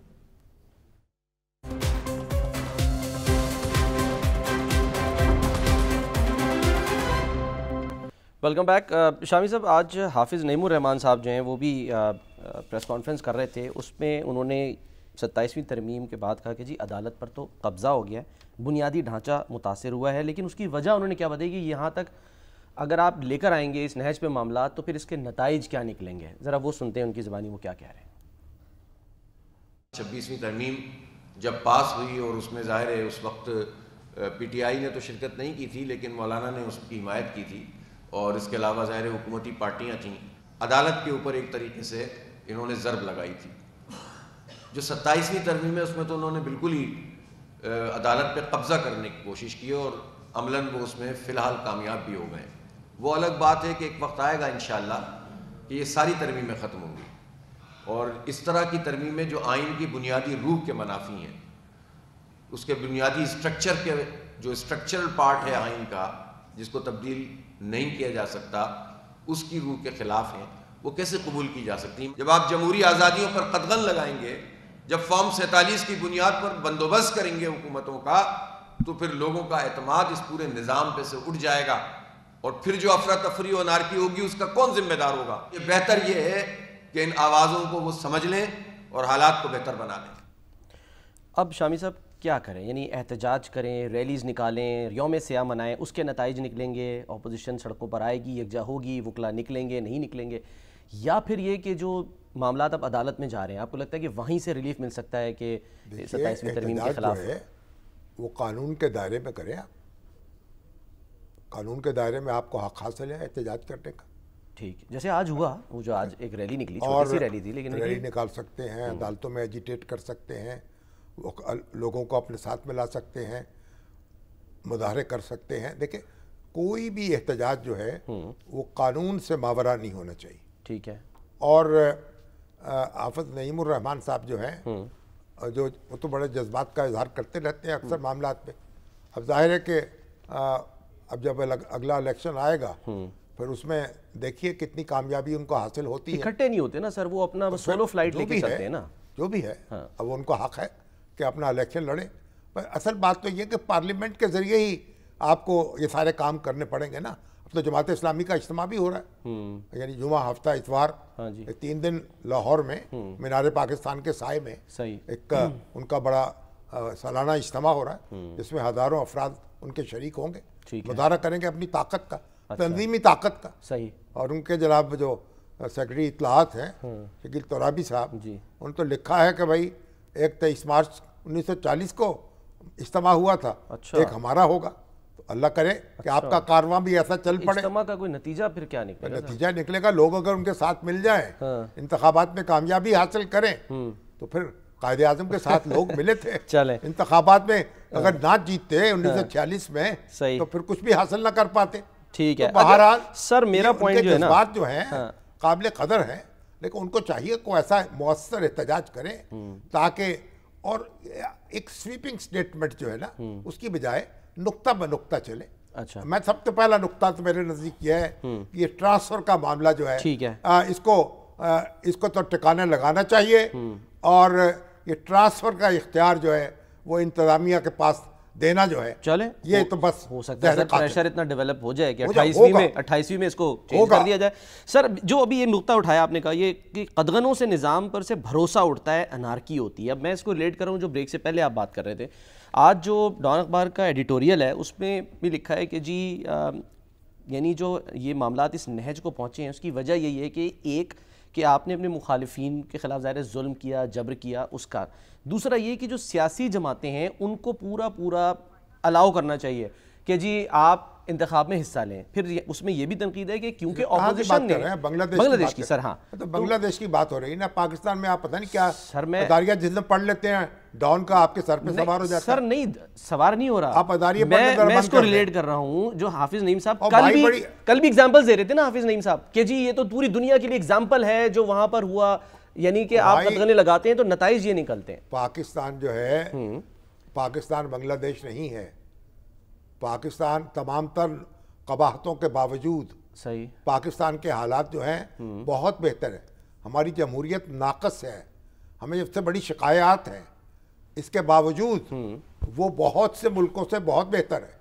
Welcome back. شامی صاحب, آج حافظ نعیم الرحمان صاحب جو ہیں وہ بھی پریس کانفرنس کر رہے تھے. اس میں انہوں نے 27ویں ترمیم کے بعد کہا کہ جی عدالت پر تو قبضہ ہو گیا ہے, بنیادی ڈھانچہ متاثر ہوا ہے, لیکن اس کی وجہ انہوں نے کیا بتائی کہ یہاں تک اگر آپ لے کر آئیں گے اس نہج پہ معاملات تو پھر اس کے نتائج کیا نکلیں گے. ذرا وہ سنتے ہیں ان کی زبانی وہ کیا کہہ رہے ہیں. 26ویں ترمیم جب پاس ہوئی, اور اس میں ظاہر ہے اس وقت پی ٹی آئی نے تو شرکت نہیں کی تھی, لیکن مولانا نے اس کی حمایت کی تھی, اور اس کے علاوہ ظاہر حکومتی پارٹیاں تھیں. عدالت کے اوپر ایک طریقے سے انہوں نے ضرب لگائی تھی. جو 27ویں ترمیم ہے اس میں تو انہوں نے بالکل ہی عدالت پہ قبضہ کرنے کی کوشش کی, اور عملاً وہ اس میں فی الحال کامیاب بھی ہو گئے. وہ الگ بات ہے کہ ایک وقت آئے گا انشاءاللہ کہ یہ ساری ترمیمیں ختم ہوں گی, اور اس طرح کی ترمیمیں جو آئین کی بنیادی روح کے منافی ہیں, اس کے بنیادی اسٹرکچر کے جو اسٹرکچرل پارٹ ہے آئین کا جس کو تبدیل نہیں کیا جا سکتا, اس کی روح کے خلاف ہیں, وہ کیسے قبول کی جا سکتی ہیں. جب آپ جمہوری آزادیوں پر قدغن لگائیں گے, جب فارم 47 کی بنیاد پر بندوبست کریں گے حکومتوں کا, تو پھر لوگوں کا اعتماد اس پورے نظام پہ سے اٹھ جائے گا, اور پھر جو افراتفری و انارکی ہوگی اس کا کون ذمہ دار ہوگا. یہ بہتر یہ ہے کہ ان آوازوں کو وہ سمجھ لیں اور حالات کو بہتر بنا لیں. اب شامی صاحب کیا کریں, یعنی احتجاج کریں, ریلیز نکالیں, یوم سیاہ منائیں, اس کے نتائج نکلیں گے, اپوزیشن سڑکوں پر آئے گی, یکجا ہوگی, وکلا نکلیں گے, نہیں نکلیں گے, یا پھر یہ کہ جو معاملات اب عدالت میں جا رہے ہیں آپ کو لگتا ہے کہ وہیں سے ریلیف مل سکتا ہے کہ 27ویں ترمیم کے خلاف وہ قانون کے دائرے میں کریں. آپ قانون کے دائرے میں آپ کو حق حاصل ہے احتجاج کرنے کا. ٹھیک, جیسے آج ہوا, وہ جو آج ایک ریلی نکلی, چھوٹی سی ریلی تھی لیکن ریلی نکال سکتے ہیں, عدالتوں میں ایجیٹیٹ کر سکتے ہیں, لوگوں کو اپنے ساتھ ملا سکتے ہیں, مظاہرے کر سکتے ہیں. دیکھیں کوئی بھی احتجاج جو ہے وہ قانون سے ماورا نہیں ہونا چاہیے. ٹھیک ہے. اور حافظ نعیم الرحمان صاحب جو ہیں جو وہ تو بڑے جذبات کا اظہار کرتے رہتے ہیں اکثر معاملات پہ. اب ظاہر ہے کہ اب جب اگلا الیکشن آئے گا پھر اس میں دیکھیے کتنی کامیابی ان کو حاصل ہوتی ہے. اکٹھے نہیں ہوتے نا سر, وہ اپنا سولو فلائٹ لے کے چلتے ہیں نا, جو بھی ہے. اب ان کو حق ہے کہ اپنا الیکشن لڑیں, پر اصل بات تو یہ کہ پارلیمنٹ کے ذریعے ہی آپ کو یہ سارے کام کرنے پڑیں گے نا. اب تو جماعت اسلامی کا اجتماع بھی ہو رہا ہے, یعنی جمعہ ہفتہ اتوار 3 دن لاہور میں مینار پاکستان کے سائے میں ایک ان کا بڑا سالانہ اجتماع ہو رہا ہے, جس میں ہزاروں افراد ان کے شریک ہوں گے, مظاہرہ کریں گے اپنی طاقت کا, تنظیمی طاقت کا. اور ان کے جناب جو سیکرٹری اطلاعات ہیں شکیل ترابی صاحب, انہوں نے تو لکھا ہے کہ بھائی 23 مارچ 1940 کو اجتماع ہوا تھا, ایک ہمارا ہوگا. تو اللہ کرے کہ آپ کا کارواں بھی ایسا چل پڑے. اجتماع کا کوئی نتیجہ پھر کیا نکلے گا؟ نتیجہ نکلے گا, لوگ اگر ان کے ساتھ مل جائیں, انتخابات میں کامیابی حاصل کریں, تو پھر قائد اعظم کے ساتھ لوگ ملے تھے انتخابات میں, اگر نہ جیتتے 1946 میں تو پھر کچھ بھی حاصل نہ کر پاتے. ٹھیک ہے. بہرحال سر میرا پوائنٹ جو ہے نا, جذبات جو ہیں قابل قدر ہیں, لیکن ان کو چاہیے کوئی ایسا مؤثر احتجاج کریں تاکہ, اور ایک سویپنگ سٹیٹمنٹ جو ہے نا اس کی بجائے نقطہ بہ نقطہ چلے. اچھا, میں سب سے پہلا نقطہ تو میرے نزدیک یہ ہے یہ ٹرانسفر کا معاملہ جو ہے, ٹھیک ہے, اس کو تو ٹکانے لگانا چاہیے, اور یہ ٹرانسفر کا اختیار جو ہے وہ انتظامیہ کے پاس دینا جو ہے, چلے یہ تو بس ہو سکتا ہے پریشر اتنا ڈیولپ ہو جائے کہ 28ویں میں اس کو چینج کر دیا جائے. سر جو ابھی یہ نقطہ اٹھایا آپ نے کہا یہ کہ قدغنوں سے نظام پر سے بھروسہ اٹھتا ہے, انارکی ہوتی ہے. اب میں اس کو ریلیٹ کر رہا ہوں جو بریک سے پہلے آپ بات کر رہے تھے. آج جو ڈان اخبار کا ایڈیٹوریل ہے اس میں بھی لکھا ہے کہ جی یعنی جو یہ معاملات اس نہج کو پہنچے ہیں اس کی وجہ یہی ہے کہ ایک کہ آپ نے اپنے مخالفین کے خلاف ظاہر ظلم کیا، جبر کیا، اس کا دوسرا یہ کہ جو سیاسی جماعتیں ہیں ان کو پورا الاؤ کرنا چاہیے کہ جی آپ انتخاب میں حصہ لیں. پھر اس میں یہ بھی تنقید ہے کہ کیونکہ اپوزیشن نے بنگلہ دیش کی سر ہاں تو بنگلہ دیش کی بات ہو رہی ہے نا. پاکستان میں آپ پتہ نہیں کیا اداریہ جس دن پڑھ لیتے ہیں ڈاؤن کا آپ کے سر پہ سوار ہو جاتا ہے. سر نہیں سوار نہیں ہو رہا, آپ اداریہ پڑھنے میں اس کو ریلیٹ کر رہا ہوں جو حافظ نعیم صاحب کل بھی ایگزامپل دے رہے تھے نا حافظ نعیم صاحب کہ جی یہ تو پوری دنیا کے لیے ایگزامپل ہے جو وہاں پر ہوا, یعنی کہ آپ قدغنے لگاتے ہیں تو نتائج یہ نکلتے ہیں. پاکستان جو ہے پاکستان بنگلہ دیش نہیں ہے. پاکستان تمام تر قباحتوں کے باوجود صحیح پاکستان کے حالات جو ہیں بہت بہتر ہیں. ہماری جمہوریت ناقص ہے, ہمیں سب سے بڑی شکایات ہیں, اس کے باوجود وہ بہت سے ملکوں سے بہت بہتر ہے.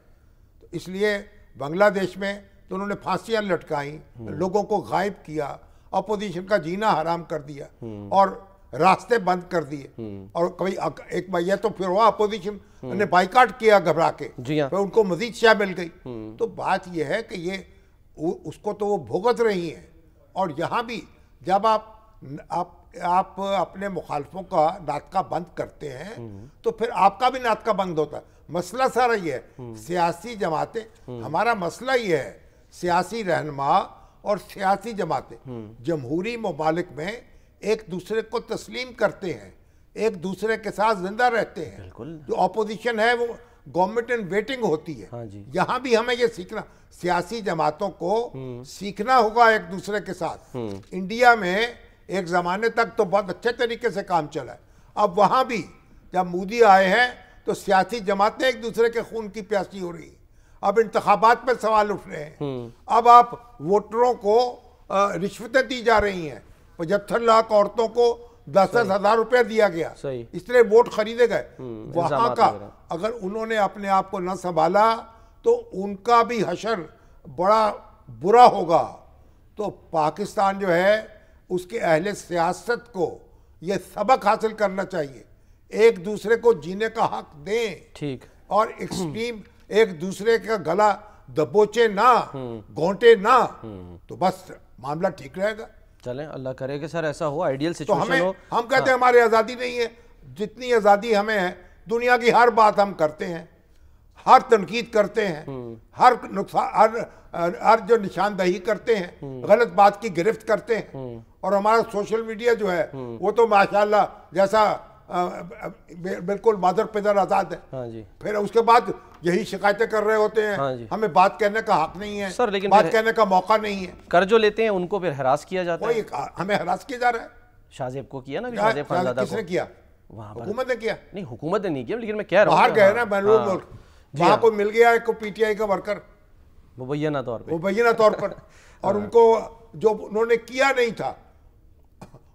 تو اس لیے بنگلہ دیش میں تو انہوں نے پھانسیاں لٹکائیں, لوگوں کو غائب کیا, اپوزیشن کا جینا حرام کر دیا اور راستے بند کر دیے. اور کبھی ایک یہ تو پھر وہ اپوزیشن نے بائیکاٹ کیا گھبرا کے, پھر ان کو مزید شے مل گئی. تو بات یہ ہے کہ یہ اس کو تو وہ بھگت رہی ہیں. اور یہاں بھی جب آپ اپنے مخالفوں کا ناطقہ بند کرتے ہیں تو پھر آپ کا بھی ناطقہ بند ہوتا ہے. مسئلہ سارا یہ ہے سیاسی جماعتیں, ہمارا مسئلہ یہ ہے سیاسی رہنما اور سیاسی جماعتیں جمہوری ممالک میں ایک دوسرے کو تسلیم کرتے ہیں, ایک دوسرے کے ساتھ زندہ رہتے ہیں. جو اپوزیشن ہے وہ گورنمنٹ ان ویٹنگ ہوتی ہے. یہاں بھی ہمیں یہ سیکھنا, سیاسی جماعتوں کو سیکھنا ہوگا ایک دوسرے کے ساتھ. انڈیا میں ایک زمانے تک تو بہت اچھے طریقے سے کام چلا ہے. اب وہاں بھی جب مودی آئے ہیں تو سیاسی جماعتیں ایک دوسرے کے خون کی پیاسی ہو رہی ہیں. اب انتخابات پر سوال اٹھ رہے ہیں. اب آپ ووٹروں کو رشوتیں دی جا رہی ہیں. 75 لاکھ عورتوں کو 10-10 ہزار روپے دیا گیا, اس طرح ووٹ خریدے گئے. وہاں کا اگر انہوں نے اپنے آپ کو نہ سنبھالا تو ان کا بھی حشر بڑا برا ہوگا. تو پاکستان جو ہے اس کے اہل سیاست کو یہ سبق حاصل کرنا چاہیے, ایک دوسرے کو جینے کا حق دیں ٹھیک, اور ایکسٹریم ایک دوسرے کا گلا دبوچے نہ, گھونٹے نہ, تو بس معاملہ ٹھیک رہے گا. چلیں اللہ کرے کہ سر ایسا ہو, آئیڈیل سچویشن ہو. ہم کہتے ہیں ہماری آزادی نہیں ہے, جتنی آزادی ہمیں ہے دنیا کی ہر بات ہم کرتے ہیں, ہر تنقید کرتے ہیں, ہر نقصان ہر جو نشاندہی کرتے ہیں, غلط بات کی گرفت کرتے ہیں. اور ہمارا سوشل میڈیا جو ہے وہ تو ماشاءاللہ جیسا بالکل مادر پدر آزاد ہے. پھر اس کے بعد یہی شکایتیں کر رہے ہوتے ہیں ہمیں بات کہنے کا حق نہیں ہے, بات کہنے کا موقع نہیں ہے. کر جو لیتے ہیں ان کو پھر ہراس کیا جاتا ہے. ہمیں ہراس کیا جا رہا ہے. شاہ زیب کو کیا نا, شاہ زیب خانزادہ کو. کس نے کیا؟ حکومت نے کیا. نہیں حکومت نے نہیں کیا, لیکن میں کہہ رہا ہوں باہر گئے نا بیرون ملک, وہاں کو مل گیا ایک پی ٹی آئی کا ورکر مبینہ طور پر, اور ان کو جو انہوں نے کیا نہیں تھا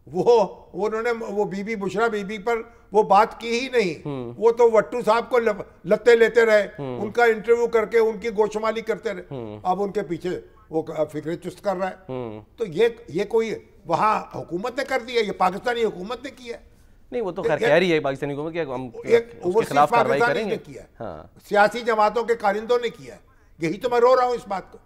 انہوں نے وہ be be Bushra be be پر وہ بات کی ہی نہیں. وہ تو وٹو صاحب کو لتے لیتے رہے, ان کا انٹرویو کر کے ان کی گوشمالی کرتے رہے. اب ان کے پیچھے وہ فکر چست کر رہا ہے. تو یہ کوئی وہاں حکومت نے کر دیا, یہ پاکستانی حکومت نے کیا. نہیں وہ تو خیر کہہ رہی ہے پاکستانی حکومت کہ ہم اس کے خلاف کارروائی کریں گے. سیاسی جماعتوں کے کارندوں نے کیا ہے. یہی تو میں رو رہا ہوں اس بات کو.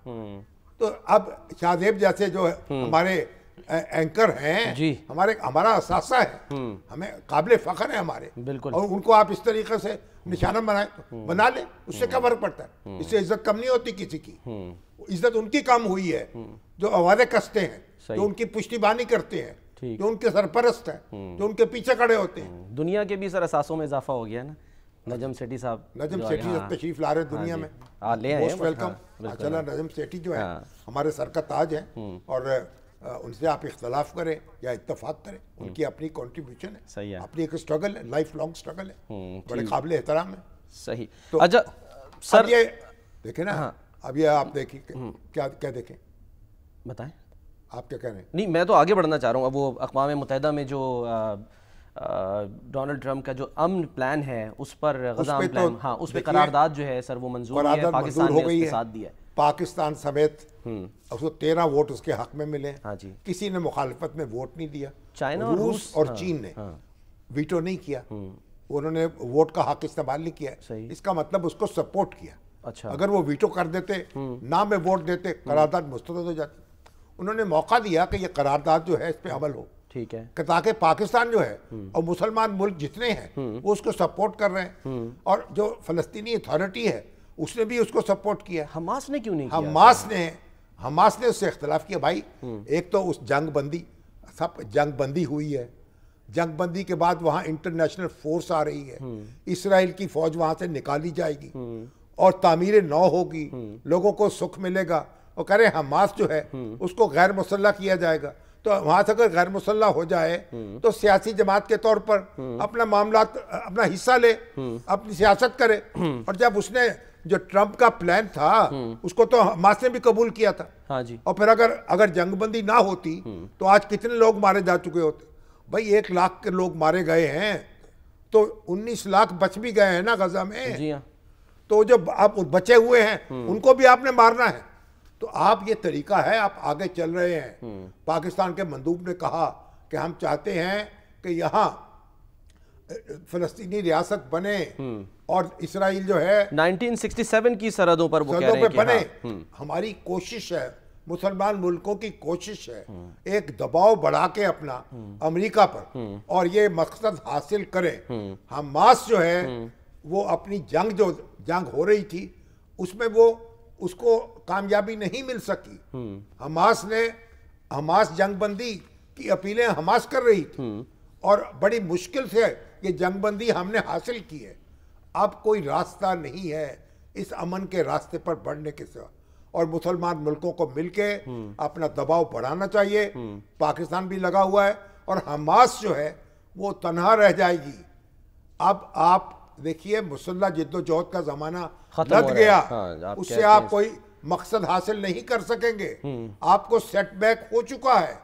تو اب شاہ زیب جیسے جو ہمارے اینکر ہیں, ہمارا اثاثہ ہے, ہمیں قابل فخر ہے ہمارے, اور ان کو آپ اس طریقے سے نشانہ بنا لیں, اس سے کیا فرق پڑتا ہے؟ اس سے عزت کم نہیں ہوتی کسی کی. عزت ان کی کم ہوئی ہے جو آوازیں کستے ہیں, جو ان کی پشتی بانی کرتے ہیں, جو ان کے سرپرست ہیں, جو ان کے پیچھے کھڑے ہوتے ہیں. دنیا کے بھی سر اثاثوں میں اضافہ ہو گیا نا. نجم سیٹھی صاحب, نجم سیٹھی تشریف لا رہے ہیں دنیا میں, موسٹ ویلکم. چلا نجم سیٹھی جو ہے ہمارے سر کا تاج ہے, اور ان سے آپ اختلاف کریں یا اتفاق کریں, ان کی اپنی کنٹریبیوشن ہے, اپنی ایک سٹرگل ہے, لائف لانگ سٹرگل ہے, بڑے قابل احترام ہے. صحیح. تو اچھا سر یہ دیکھیں نا, اب یہ آپ دیکھیں کیا دیکھیں, بتائیں آپ کیا کہہ رہے ہیں. نہیں میں تو آگے بڑھنا چاہ رہا ہوں. وہ اقوام متحدہ میں جو ڈونلڈ ٹرمپ کا جو امن پلان ہے اس پر غزہ امن پلان, ہاں اس پہ قرارداد جو ہے سر وہ منظور ہے, پاکستان نے اس کے ساتھ دیا ہے. پاکستان سمیت اس کو 13 ووٹ اس کے حق میں ملے. کسی نے مخالفت میں ووٹ نہیں دیا. چائنا, روس اور چین نے ویٹو نہیں کیا, انہوں نے ووٹ کا حق استعمال نہیں کیا. اس کا مطلب اس کو سپورٹ کیا. اچھا اگر وہ ویٹو کر دیتے نہ میں ووٹ دیتے قرارداد مسترد ہو جاتی. انہوں نے موقع دیا کہ یہ قرارداد جو ہے اس پہ عمل ہو, ٹھیک ہے, کہ تاکہ پاکستان جو ہے اور مسلمان ملک جتنے ہیں وہ اس کو سپورٹ کر رہے ہیں, اور جو فلسطینی اتھارٹی ہے اس نے بھی اس کو سپورٹ کیا. حماس نے کیوں نہیں کیا؟ حماس نے اس سے اختلاف کیا بھائی. ایک تو اس جنگ بندی ہوئی ہے, جنگ بندی کے بعد وہاں انٹرنیشنل فورس آ رہی ہے, اسرائیل کی فوج وہاں سے نکالی جائے گی اور تعمیر نو ہوگی, لوگوں کو سکھ ملے گا. اور کہہ رہے ہیں حماس جو ہے اس کو غیر مسلح کیا جائے گا. تو وہاں سے اگر غیر مسلح ہو جائے تو سیاسی جماعت کے طور پر اپنا معاملات اپنا حصہ لے, اپنی سیاست کرے. اور جب اس نے جو ٹرمپ کا پلان تھا اس کو تو حماس نے بھی قبول کیا تھا. ہاں جی. اور پھر اگر جنگ بندی نہ ہوتی تو آج کتنے لوگ مارے جا چکے ہوتے بھائی. 1 لاکھ کے لوگ مارے گئے ہیں تو 19 لاکھ بچ بھی گئے ہیں نا غزہ میں. جی ہاں. تو جو آپ بچے ہوئے ہیں ان کو بھی آپ نے مارنا ہے. تو آپ یہ طریقہ ہے, آپ آگے چل رہے ہیں. پاکستان کے مندوب نے کہا کہ ہم چاہتے ہیں کہ یہاں فلسطینی ریاست بنے اور اسرائیل جو ہے 1967 کی سرحدوں پر وہ کہہ رہے ہیں کہ بنے. ہماری کوشش ہے, مسلمان ملکوں کی کوشش ہے ایک دباؤ بڑھا کے اپنا امریکہ پر اور یہ مقصد حاصل کرے. حماس جو ہے وہ اپنی جنگ ہو رہی تھی اس میں وہ اس کو کامیابی نہیں مل سکی. حماس جنگ بندی کی اپیلیں حماس کر رہی تھی اور بڑی مشکل سے یہ جنگ بندی ہم نے حاصل کی ہے. اب کوئی راستہ نہیں ہے اس امن کے راستے پر بڑھنے کے سوا, اور مسلمان ملکوں کو مل کے اپنا دباؤ بڑھانا چاہیے. پاکستان بھی لگا ہوا ہے اور حماس جو ہے وہ تنہا رہ جائے گی. اب آپ دیکھیے مسلح جد و جہد کا زمانہ لد گیا, اس سے آپ کوئی مقصد حاصل نہیں کر سکیں گے. آپ کو سیٹ بیک ہو چکا ہے,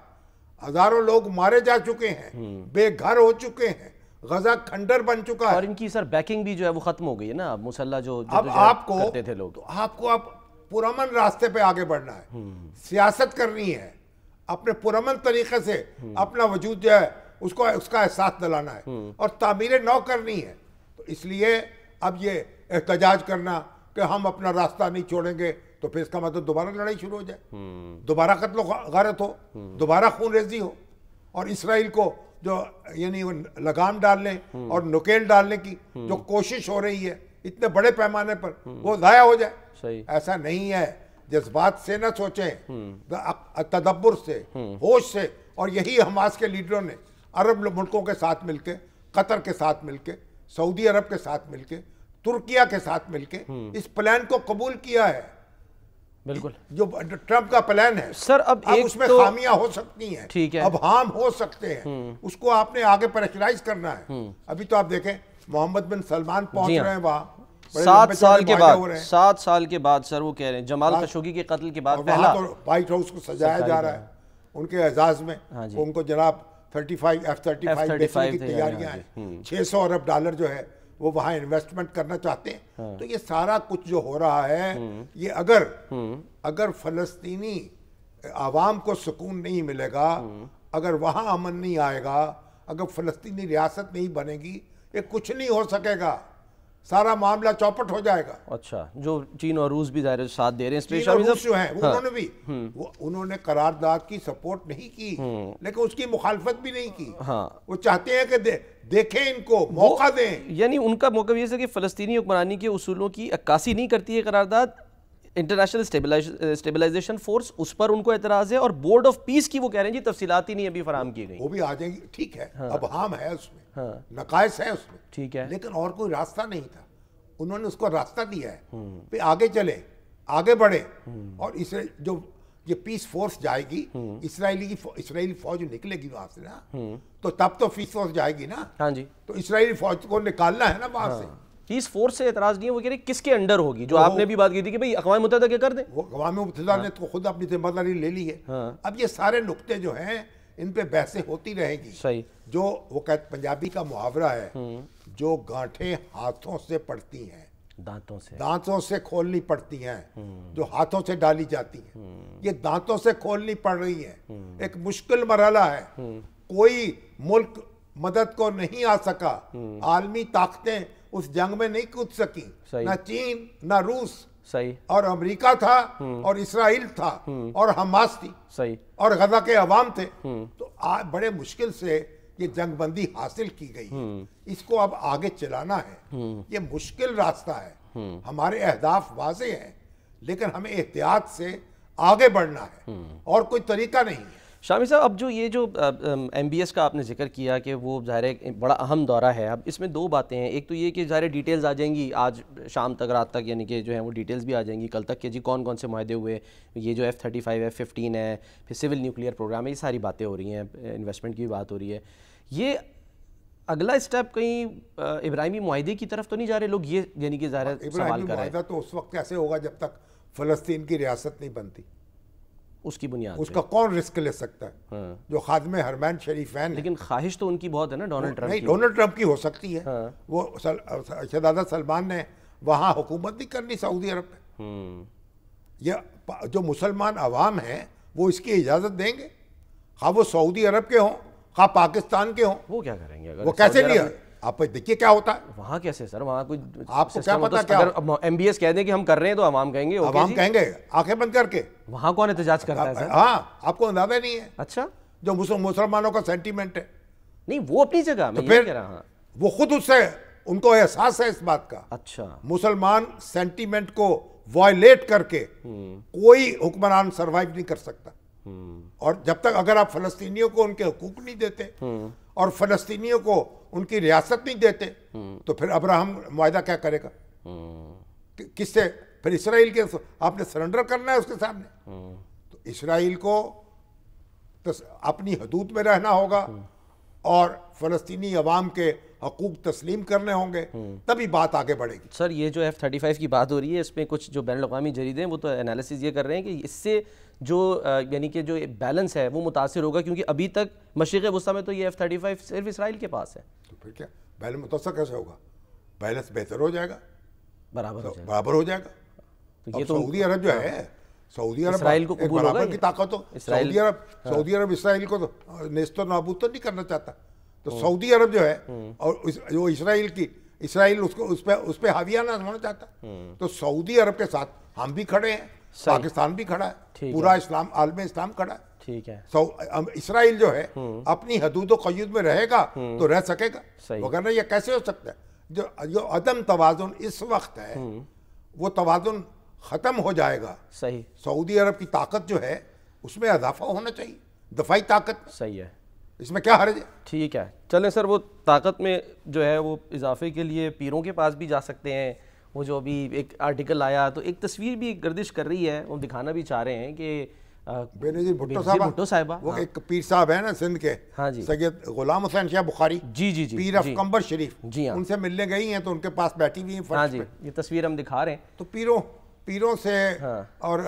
ہزاروں لوگ مارے جا چکے ہیں, بے گھر ہو چکے ہیں, غزہ کھنڈر بن چکا ہے. اور ان کی سر بیکنگ بھی جو ہے وہ ختم ہو گئی ہے نا, مسلح جو اب آپ کو کرتے تھے لوگ. آپ کو اب پرامن راستے پہ آگے بڑھنا ہے, سیاست کرنی ہے, اپنے پرامن طریقے سے اپنا وجود جو ہے اس کا احساس دلانا ہے اور تعمیر نو کرنی ہے. تو اس لیے اب یہ احتجاج کرنا کہ ہم اپنا راستہ نہیں چھوڑیں گے تو پھر اس کا مطلب دوبارہ لڑائی شروع ہو جائے, دوبارہ قتل و غارت ہو, دوبارہ خون ریزی ہو, اور اسرائیل کو جو یعنی لگام ڈالنے اور نکیل ڈالنے کی جو کوشش ہو رہی ہے اتنے بڑے پیمانے پر وہ ضائع ہو جائے. ایسا نہیں ہے, جذبات سے نہ سوچیں, تدبر سے, ہوش سے. اور یہی حماس کے لیڈروں نے عرب ملکوں کے ساتھ مل کے, قطر کے ساتھ مل کے, سعودی عرب کے ساتھ مل کے, ترکیہ کے ساتھ مل کے اس پلان کو قبول کیا ہے. بالکل جو ٹرمپ کا پلان ہے سر, اب اس میں خامیاں ہو سکتی ہیں, ٹھیک ہے, اب ہارم ہو سکتے ہیں, اس کو آپ نے آگے پریشرائز کرنا ہے. ابھی تو آپ دیکھیں محمد بن سلمان پہنچ رہے ہیں وہاں 7 سال کے بعد سر, وہ کہہ رہے ہیں جمال خشوگی کے قتل کے بعد پہلا وائٹ ہاؤس کو سجایا جا رہا ہے ان کے اعزاز میں. ان کو جناب 35 F-35 بیچنے کی تیاریاں ہیں, $600 ارب جو ہے وہ وہاں انویسٹمنٹ کرنا چاہتے ہیں. تو یہ سارا کچھ جو ہو رہا ہے یہ اگر فلسطینی عوام کو سکون نہیں ملے گا, اگر وہاں امن نہیں آئے گا, اگر فلسطینی ریاست نہیں بنے گی, یہ کچھ نہیں ہو سکے گا, سارا معاملہ چوپٹ ہو جائے گا. اچھا, جو چین اور روس بھی ظاہر ساتھ دے رہے ہیں, چین اور روس جو ہیں انہوں نے قرارداد کی سپورٹ نہیں کی لیکن اس کی مخالفت بھی نہیں کی. وہ چاہتے ہیں کہ دیکھیں ان کو موقع دیں. یعنی ان کا موقع یہ ہے کہ فلسطینی حکمرانی کے اصولوں کی عکاسی نہیں کرتی ہے قرارداد. انٹرنیشنل اسٹیبلائزیشن فورس, اس پر ان کو اعتراض ہے, اور بورڈ آف پیس کی وہ کہہ رہے ہیں جی تفصیلات ہی نہیں ابھی فراہم کی گئی. وہ بھی آ جائیں گی, ٹھیک ہے, ابہام ہے اس میں, نقائص ہے اس میں, ٹھیک ہے, لیکن اور کوئی راستہ نہیں تھا. انہوں نے اس کو راستہ دیا ہے, پہ آگے چلے, آگے بڑھے. اور اسے جو یہ پیس فورس جائے گی, اسرائیلی فوج نکلے گی وہاں سے نا, تو تب تو پیس فورس جائے گی نا. ہاں جی, تو اسرائیلی فوج کو نکالنا ہے نا وہاں سے. پیس فورس سے اعتراض نہیں ہے, وہ کہہ رہے کس کے انڈر ہوگی, جو آپ نے بھی بات کی تھی کہ بھئی اقوام متحدہ کیا کر دیں. وہ اقوام متحدہ نے تو خود اپنی ذمہ داری لے لی ہے. اب یہ سارے نقطے جو ہیں ان پہ بحثیں ہوتی رہیں گی. صحیح. جو وہ کہتے پنجابی کا محاورہ ہے, جو گانٹھیں ہاتھوں سے پڑتی ہیں دانتوں سے کھولنی پڑتی ہیں, جو ہاتھوں سے ڈالی جاتی ہیں یہ دانتوں سے کھولنی پڑ رہی ہیں. ایک مشکل مرحلہ ہے, کوئی ملک مدد کو نہیں آ سکا, عالمی طاقتیں اس جنگ میں نہیں کود سکی, نہ چین, نہ روس, صحیح، اور امریکہ تھا اور اسرائیل تھا اور حماس تھی صحیح، اور غزہ کے عوام تھے. تو بڑے مشکل سے یہ جنگ بندی حاصل کی گئی. اس کو اب آگے چلانا ہے. یہ مشکل راستہ ہے. ہمارے اہداف واضح ہیں لیکن ہمیں احتیاط سے آگے بڑھنا ہے اور کوئی طریقہ نہیں ہے. شامی صاحب، اب جو یہ جو ایم بی ایس کا آپ نے ذکر کیا کہ وہ ظاہر ایک بڑا اہم دورہ ہے. اب اس میں دو باتیں ہیں. ایک تو یہ کہ ظاہر ڈیٹیلز آ جائیں گی آج شام تک، رات تک، یعنی کہ جو ہے وہ ڈیٹیلز بھی آ جائیں گی کل تک کہ جی کون کون سے معاہدے ہوئے. یہ جو F-35 F-15 ہے، پھر سول نیوکلیئر پروگرام ہے، یہ ساری باتیں ہو رہی ہیں، انویسٹمنٹ کی بھی بات ہو رہی ہے. یہ اگلا اسٹیپ کہیں ابراہیمی معاہدے کی طرف تو نہیں جا رہے لوگ؟ یہ یعنی کہ ظاہر سوال ابراہیمی کر رہے ہیں. معاہدہ تو اس وقت کیسے ہوگا جب تک فلسطین کی ریاست نہیں بنتی. اس کی بنیاد اس کا کون رسک لے سکتا ہے؟ جو خادم حرمین شریفین. لیکن خواہش تو ان کی بہت ہے نا ڈونلڈ ٹرمپ کی. نہیں، ڈونلڈ ٹرمپ کی ہو سکتی ہے. وہ شہزادہ سلمان نے وہاں حکومت نہیں کرنی سعودی عرب میں. یہ جو مسلمان عوام ہیں وہ اس کی اجازت دیں گے، خواہ وہ سعودی عرب کے ہوں خواہ پاکستان کے ہوں. وہ کیا کریں گے؟ وہ کیسے لیا؟ آپ دیکھیے کیا ہوتا ہے وہاں. کیسے سر وہاں کوئی آپ کو کیا پتا کیا؟ اگر ایم بی ایس کہہ دیں کہ ہم کر رہے ہیں تو عوام کہیں گے عوام کہیں گے آنکھیں بند کر کے. وہاں کون احتجاج کرتا ہے سر؟ ہاں، آپ کو اندازہ نہیں ہے. اچھا، جو مسلمانوں کا سینٹیمنٹ ہے. نہیں وہ اپنی جگہ میں یہ کہہ رہا ہوں. وہ خود اس سے ان کو احساس ہے اس بات کا. اچھا، مسلمان سینٹیمنٹ کو وائلیٹ کر کے کوئی حکمران سروائیو نہیں کر سکتا. اور جب تک اگر آپ فلسطینیوں کو ان کے حقوق نہیں دیتے اور فلسطینیوں کو ان کی ریاست نہیں دیتے تو پھر ابراہم معاہدہ کیا کرے گا؟ کس سے؟ پھر اسرائیل کے آپ نے سرنڈر کرنا ہے اس کے سامنے. تو اسرائیل کو اپنی حدود میں رہنا ہوگا اور فلسطینی عوام کے حقوق تسلیم کرنے ہوں گے، تبھی بات آگے بڑھے گی. سر یہ جو F-35 کی بات ہو رہی ہے اس میں کچھ جو بین الاقوامی جریدے ہیں وہ تو انالیسز یہ کر رہے ہیں کہ اس سے جو یعنی کہ جو بیلنس ہے وہ متاثر ہوگا، کیونکہ ابھی تک مشرق وسطیٰ میں تو یہ F-35 صرف اسرائیل کے پاس ہے. تو پھر کیا بیلنس متاثر کیسے ہوگا؟ بیلنس بہتر ہو جائے گا، برابر ہو جائے گا. یہ تو سعودی عرب جو ہے، سعودی عرب اسرائیل کو قبول ہوگا برابر کی طاقت ہو. سعودی عرب اسرائیل کو تو نیست و نابود تو نہیں کرنا چاہتا. تو سعودی عرب جو ہے اور جو اسرائیل اس پہ حاویہ نہ ہونا چاہتا. تو سعودی عرب کے ساتھ ہم بھی کھڑے ہیں، پاکستان بھی کھڑا ہے، پورا اسلام عالم اسلام کھڑا ہے. ٹھیک ہے. اسرائیل جو ہے اپنی حدود و قیود میں رہے گا تو رہ سکے گا، وگرنہ یہ کیسے ہو سکتا ہے؟ جو عدم توازن اس وقت ہے وہ توازن ختم ہو جائے گا. صحیح. سعودی عرب کی طاقت جو ہے اس میں اضافہ ہونا چاہیے، دفاعی طاقت. صحیح ہے. اس میں کیا حرج ہے؟ ٹھیک ہے. چلیں سر، وہ طاقت میں جو ہے وہ اضافے کے لیے پیروں کے پاس بھی جا سکتے ہیں. وہ جو ابھی ایک آرٹیکل آیا تو ایک تصویر بھی گردش کر رہی ہے، وہ دکھانا بھی چاہ رہے ہیں کہ بے نظیر بھٹو صاحبہ، وہ ایک پیر صاحب ہے نا سندھ کے، سید غلام حسین شاہ بخاری، جی پیر اف کمبر شریف، ان سے ملنے گئی ہیں تو ان کے پاس بیٹھی ہوئی ہیں فرش پہ. یہ تصویر ہم دکھا رہے ہیں. تو پیروں سے اور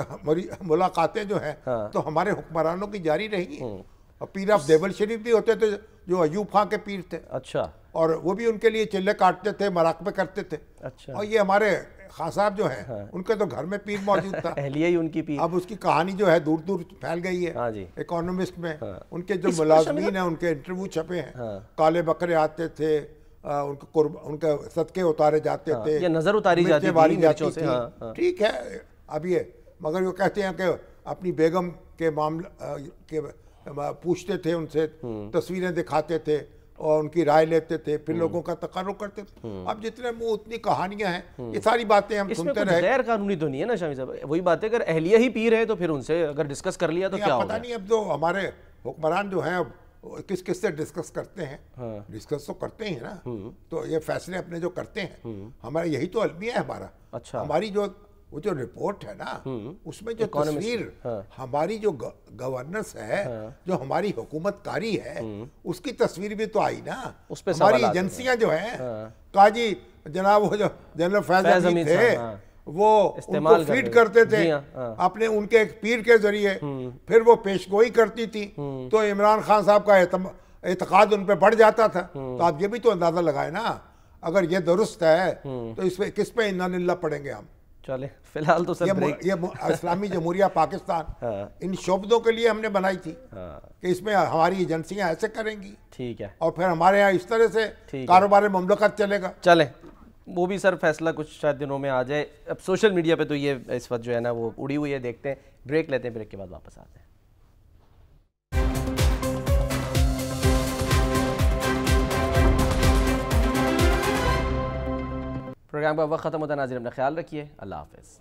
ملاقاتیں جو ہیں تو ہمارے حکمرانوں کی جاری رہی ہیں. اور پیر اف دیول شریف بھی ہوتے تھے جو ایوب خان کے پیر تھے. اچھا. اور وہ بھی ان کے لیے چلے کاٹتے تھے، مراقبے کرتے تھے. اچھا. اور یہ ہمارے خان صاحب جو ہیں ان کے تو گھر میں پیر موجود تھا، اہلیہ ہی ان کی پیر. اب اس کی کہانی جو ہے دور دور پھیل گئی ہے. اکانومسٹ میں ان کے جو ملازمین ہیں ان کے انٹرویو چھپے ہیں. کالے بکرے آتے تھے، ان کے صدقے اتارے جاتے تھے، یہ نظر اتاری جاتی تھی. ٹھیک ہے. اب یہ مگر وہ کہتے ہیں کہ اپنی بیگم کے معاملہ کے پوچھتے تھے، ان سے تصویریں دکھاتے تھے اور ان کی رائے لیتے تھے، پھر لوگوں کا تقرر کرتے تھے. اب جتنے منہ اتنی کہانیاں ہیں، یہ ساری باتیں ہم سنتے رہے. غیر قانونی تو نہیں ہے نا شامی صاحب؟ وہی بات ہے، اگر اہلیہ ہی پیر ہے تو پھر ان سے اگر ڈسکس کر لیا تو کیا ہوگا؟ پتہ نہیں. اب جو ہمارے حکمران جو ہیں کس سے ڈسکس کرتے ہیں، ڈسکس تو کرتے ہیں نا. تو یہ فیصلے اپنے جو کرتے ہیں، ہمارا یہی تو المیہ ہے ہمارا. اچھا. ہماری وہ جو رپورٹ ہے نا اس میں جو تصویر ہماری جو گورننس ہے، جو ہماری حکومت کاری ہے، اس کی تصویر بھی تو آئی نا. ہماری ایجنسیاں جو ہیں، کاجی جناب وہ جو جنرل فیض حمید تھے وہ ان کو فیڈ کرتے تھے اپنے ان کے ایک پیر کے ذریعے، پھر وہ پیش گوئی کرتی تھی تو عمران خان صاحب کا اعتقاد ان پہ بڑھ جاتا تھا. تو آپ یہ بھی تو اندازہ لگائے نا، اگر یہ درست ہے تو اس پہ کس پہ انا للہ پڑھیں گے ہم؟ چلیں فی الحال تو سر یہ اسلامی جمہوریہ پاکستان ان شعبوں کے لیے ہم نے بنائی تھی کہ اس میں ہماری ایجنسیاں ایسے کریں گی. ٹھیک ہے. اور پھر ہمارے یہاں اس طرح سے کاروبار مملکت چلے گا. چلیں وہ بھی سر فیصلہ کچھ شاید دنوں میں آ جائے. اب سوشل میڈیا پہ تو یہ اس وقت جو ہے نا وہ اڑی ہوئی ہے. دیکھتے ہیں, بریک لیتے ہیں, بریک کے بعد واپس آتے ہیں. پروگرام کا وقت ختم ہوتا ہے. ناظرین اپنا خیال رکھیے. اللہ حافظ.